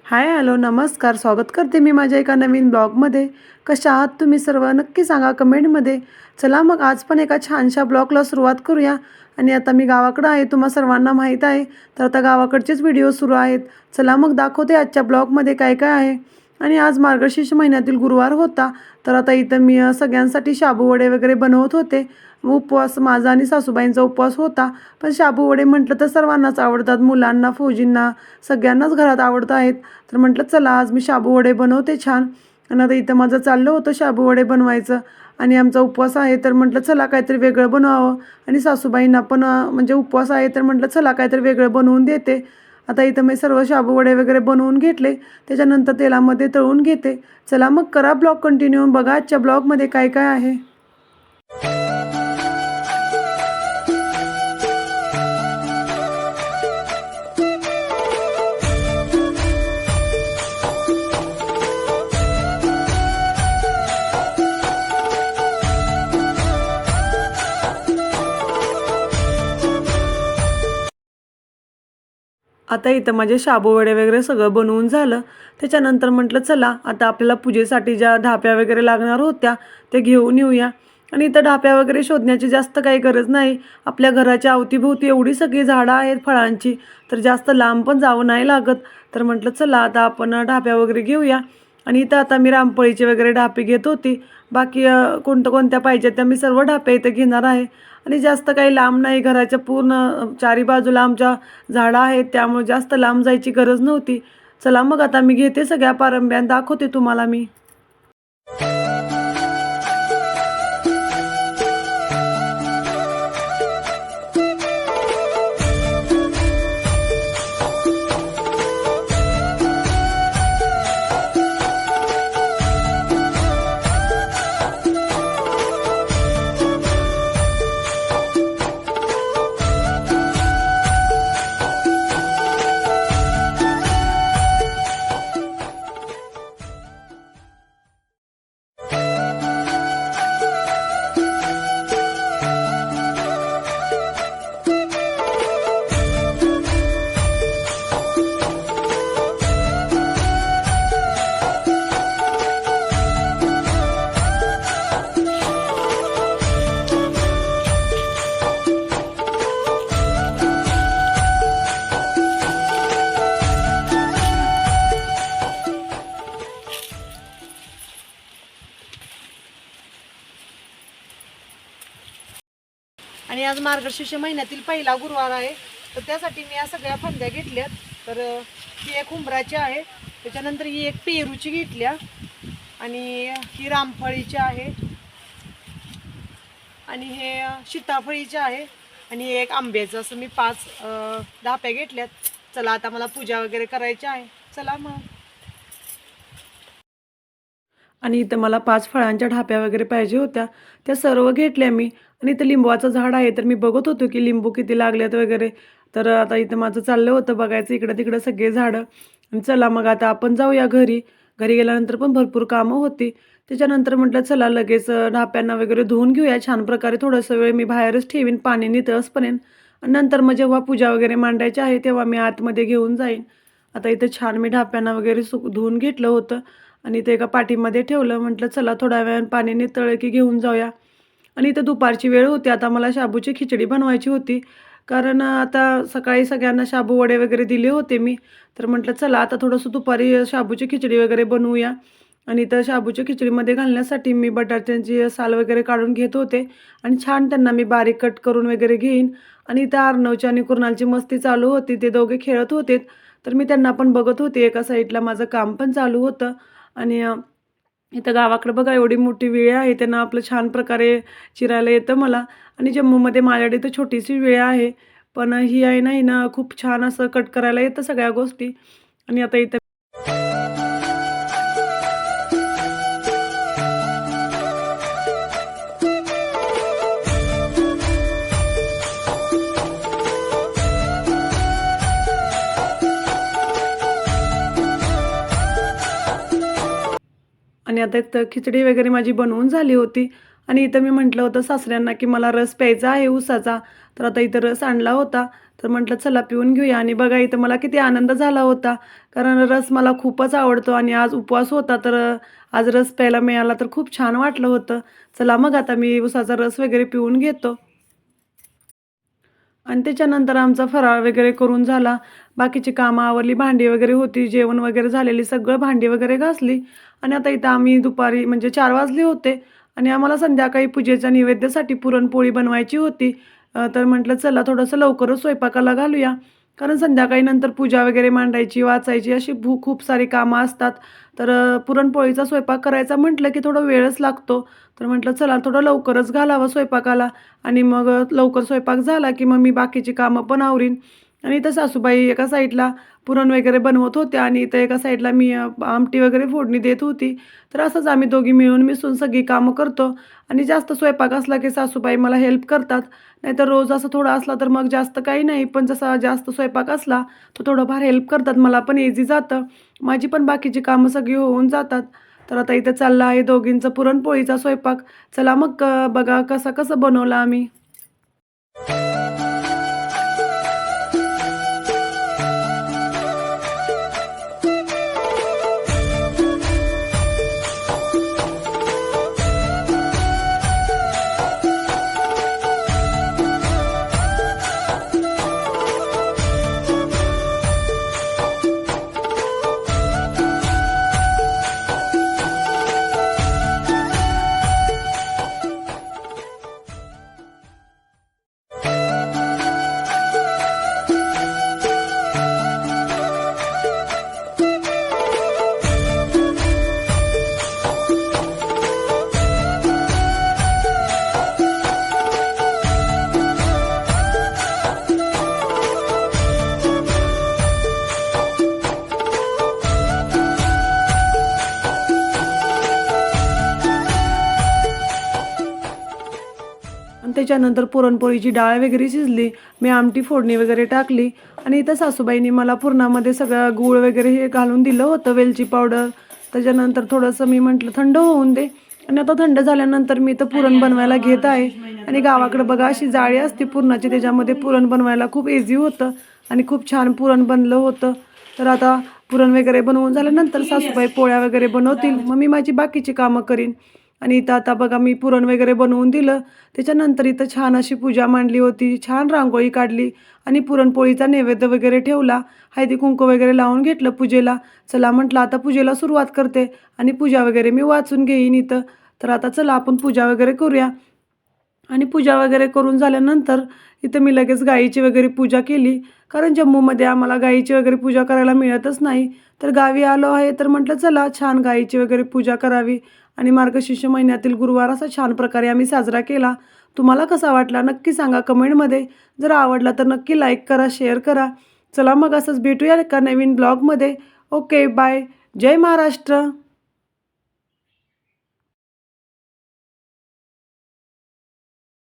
Hi hello नमस्कार. स्वागत करते मी माझ्या एका नवीन ब्लॉगमध्ये. कशा आहात तुम्ही सर्व? नक्की सांगा कमेंटमध्ये. चला मग आज पण एका छानशा ब्लॉगला सुरुवात करूया. आणि आता मी गावाकडं आहे, तुम्हा सर्वांना माहीत आहे. तर आता गावाकडचेच व्हिडिओ सुरू आहेत. चला मग दाखवते आजच्या ब्लॉगमध्ये काय काय आहे. आणि आज मार्गशीर्ष महिन्यातील गुरुवार होता. तर आता इथं मी सगळ्यांसाठी शाबू वडे वगैरे बनवत होते. उपवास माझा आणि सासूबाईंचा उपवास होता. पण शाबू वडे म्हटलं तर सर्वांनाच आवडतात, मुलांना, फौजींना, सगळ्यांनाच घरात आवडत आहेत. तर म्हटलं चला आज मी शाबू वडे बनवते छान. आणि आता इथं माझं चाललं होतं शाबू वडे बनवायचं. आणि आमचा उपवास आहे तर म्हटलं चला काहीतरी वेगळं बनवावं. आणि सासूबाईंना पण म्हणजे उपवास आहे तर म्हटलं चला काहीतरी वेगळं बनवून देते. आता इथं मी सर्व शाबू वडे वगैरे बनवून घेतले. त्याच्यानंतर तेलामध्ये तळून घेते. चला मग करा ब्लॉग कंटिन्यू, बघा आजच्या ब्लॉगमध्ये काय काय आहे. आता इथं माझे शाबू वडे वगैरे सगळं बनवून झालं. त्याच्यानंतर म्हटलं चला आता आपल्याला पूजेसाठी ज्या ढाप्या वगैरे लागणार होत्या ते घेऊन येऊया. आणि इथं ढाप्या वगैरे शोधण्याची जास्त काही गरज नाही. आपल्या घराच्या अवतीभोवती एवढी सगळी झाडं आहेत फळांची, तर जास्त लांब पण जावं नाही लागत. तर म्हटलं चला आता आपण ढाप्या वगैरे घेऊया. आणि इथं आता मी रामपळीचे वगैरे ढापे घेत होती. बाकी कोणत्या पाहिजेत त्या मी सर्व ढापे इथं घेणार आहे. आणि जास्त काही लांब नाही, घराच्या पूर्ण चारी बाजूला आमच्या झाडं आहेत, त्यामुळे जास्त लांब जायची गरज नव्हती. चला मग आता मी घेते सगळ्या पारंब्या, दाखवते तुम्हाला मी. आणि आज मार्गशीर्ष महिन्यातील पहिला गुरुवार आहे, तर त्यासाठी मी या सगळ्या फांद्या घेतल्यात. तर ही एक उंबराची आहे, त्याच्यानंतर ही एक पेरूची घेतल्या, आणि ही रामफळीची आहे, आणि हे सीताफळीचे आहे, आणि एक आंब्याचं. असं मी 5 ढाप्या घेतल्यात. चला आता मला पूजा वगैरे करायची आहे. चला मग. आणि इथं मला 5 फळांच्या ढाप्या वगैरे पाहिजे होत्या, त्या सर्व घेतल्या मी. आणि इथं लिंबवाचं झाड आहे, तर मी बघत होतो की लिंबू किती लागलेत वगैरे. तर आता इथं माझं चाललं होतं बघायचं इकडं तिकडं सगळे झाडं. आणि चला मग आता आपण जाऊया घरी. घरी गेल्यानंतर पण भरपूर कामं होती. त्याच्यानंतर म्हटलं चला लगेच ढाप्यांना वगैरे धुवून घेऊया छान प्रकारे. थोडासा वेळ मी बाहेरच ठेवीन पाणी नितळसपर्यंत. आणि नंतर मग जेव्हा पूजा वगैरे मांडायची आहे तेव्हा मी आतमध्ये घेऊन जाईन. आता इथं छान मी ढाप्यांना वगैरे धुवून घेतलं होतं. आणि ते एका पाठीमध्ये ठेवलं. म्हटलं चला थोड्या वेळानं पाणी नितळलं की घेऊन जाऊया. आणि इथं दुपारची वेळ होती. आता मला शाबूची खिचडी बनवायची होती. कारण आता सकाळी सगळ्यांना शाबू वडे वगैरे दिले होते मी. तर म्हटलं चला आता थोडंसं दुपारी शाबूची खिचडी वगैरे बनवूया. आणि इथं शाबूच्या खिचडीमध्ये घालण्यासाठी मी बटाट्यांची साल वगैरे काढून घेत होते. आणि छान त्यांना मी बारीक कट करून वगैरे घेईन. आणि इथं अर्णवची आणि कुणालची मस्ती चालू होती. ते दोघे खेळत होते. तर मी त्यांना पण बघत होते. एका साईडला माझं काम पण चालू होतं. आणि इथं गावाकडं बघा एवढी मोठी विळे आहे, त्यांना आपलं छान प्रकारे चिरायला येतं मला. आणि जम्मूमध्ये माझ्याकडे तर छोटीशी विळे आहे, पण ही आहे ना हिनं खूप छान असं कट करायला येतं सगळ्या गोष्टी. आणि आता इथं आणि आता इथं खिचडी वगैरे माझी बनवून झाली होती. आणि इथं मी म्हटलं होतं सासऱ्यांना की मला रस प्यायचा आहे ऊसाचा. तर आता इथं रस आणला होता. तर म्हटलं चला पिऊन घेऊया. आणि बघा इथं मला किती आनंद झाला होता, कारण रस मला खूपच आवडतो आणि आज उपवास होता, तर आज रस प्यायला मिळाला तर खूप छान वाटलं होतं. चला मग आता मी उसाचा रस वगैरे पिऊन घेतो. आणि त्याच्यानंतर आमचा फराळ वगैरे करून झाला. बाकीची कामं आवरली, भांडी वगैरे होती, जेवण वगैरे झालेली, सगळं भांडी वगैरे घासली. आणि आता इथं आम्ही दुपारी म्हणजे 4 वाजले होते आणि आम्हाला संध्याकाळी पूजेच्या नैवेद्यासाठी पुरणपोळी बनवायची होती. तर म्हटलं चला थोडंसं लवकरच स्वयंपाकाला घालूया. कारण संध्याकाळी नंतर पूजा वगैरे मांडायची, वाचायची, अशी खूप सारी कामं असतात. तर पुरणपोळीचा स्वयंपाक करायचा म्हटलं की थोडा वेळच लागतो. तर म्हटलं चला थोडं लवकरच घालावं स्वयंपाकाला. आणि मग लवकर स्वयंपाक झाला, की मग मी बाकीची कामं पण आवरीन. आणि इथं सासूबाई एका साईडला पुरण वगैरे बनवत होत्या आणि इथं एका साईडला मी आमटी वगैरे फोडणी देत होती. तर असंच आम्ही दोघी मिळून मिसळून सगळी कामं करतो. आणि जास्त स्वयंपाक असला की सासूबाई मला हेल्प करतात. नाहीतर रोज असं थोडा असला तर मग जास्त काही नाही. पण जसा जास्त स्वयंपाक असला तर थोडंफार हेल्प करतात. मला पण इझी जातं. माझी पण बाकीची कामं सगळी होऊन जातात. तर आता इथं चाललं आहे दोघींचं पुरणपोळीचा स्वयंपाक. चला मग बघा कसं कसं बनवलं आम्ही. आणि त्याच्यानंतर पुरणपोळीची डाळ वगैरे शिजली. मी आमटी फोडणी वगैरे टाकली आणि इथं सासूबाईंनी मला पुरणामध्ये सगळं गूळ वगैरे हे घालून दिलं होतं, वेलची पावडर. त्याच्यानंतर थोडंसं मी म्हटलं थंड होऊन दे. आणि आता थंड झाल्यानंतर मी इथं पुरण बनवायला घेत आहे. आणि गावाकडं बघा अशी जाळी असते पुरणाची, त्याच्यामध्ये पुरण बनवायला खूप इझी होतं आणि खूप छान पुरण बनलं होतं. तर आता पुरण वगैरे बनवून झाल्यानंतर सासूबाई पोळ्या वगैरे बनवतील. मग मी माझी बाकीची कामं करीन. आणि इथं आता बघा मी पुरण वगैरे बनवून दिलं. त्याच्यानंतर इथं छान अशी पूजा मांडली होती. छान रांगोळी काढली आणि पुरणपोळीचा नैवेद्य वगैरे ठेवला. हळदी-कुंकू वगैरे लावून घेतलं पूजेला. चला म्हटलं आता पूजेला सुरुवात करते आणि पूजा वगैरे मी वाचून घेईन इथं. तर आता चला आपण पूजा वगैरे करूया. आणि पूजा वगैरे करून झाल्यानंतर इथं मी लगेच गाईची वगैरे पूजा केली. कारण जम्मूमध्ये आम्हाला गाईची वगैरे पूजा करायला मिळतच नाही. तर गावी आलो आहे तर म्हटलं चला छान गाईची वगैरे पूजा करावी. आणि मार्गशीर्ष महिन्यातील गुरुवार असा छान प्रकारे आम्ही साजरा केला. तुम्हाला कसा वाटला नक्की सांगा कमेंटमध्ये. जर आवडला तर नक्की लाईक करा, शेअर करा. चला मग असंच भेटूया एका नवीन ब्लॉगमध्ये. Okay bye. जय महाराष्ट्र.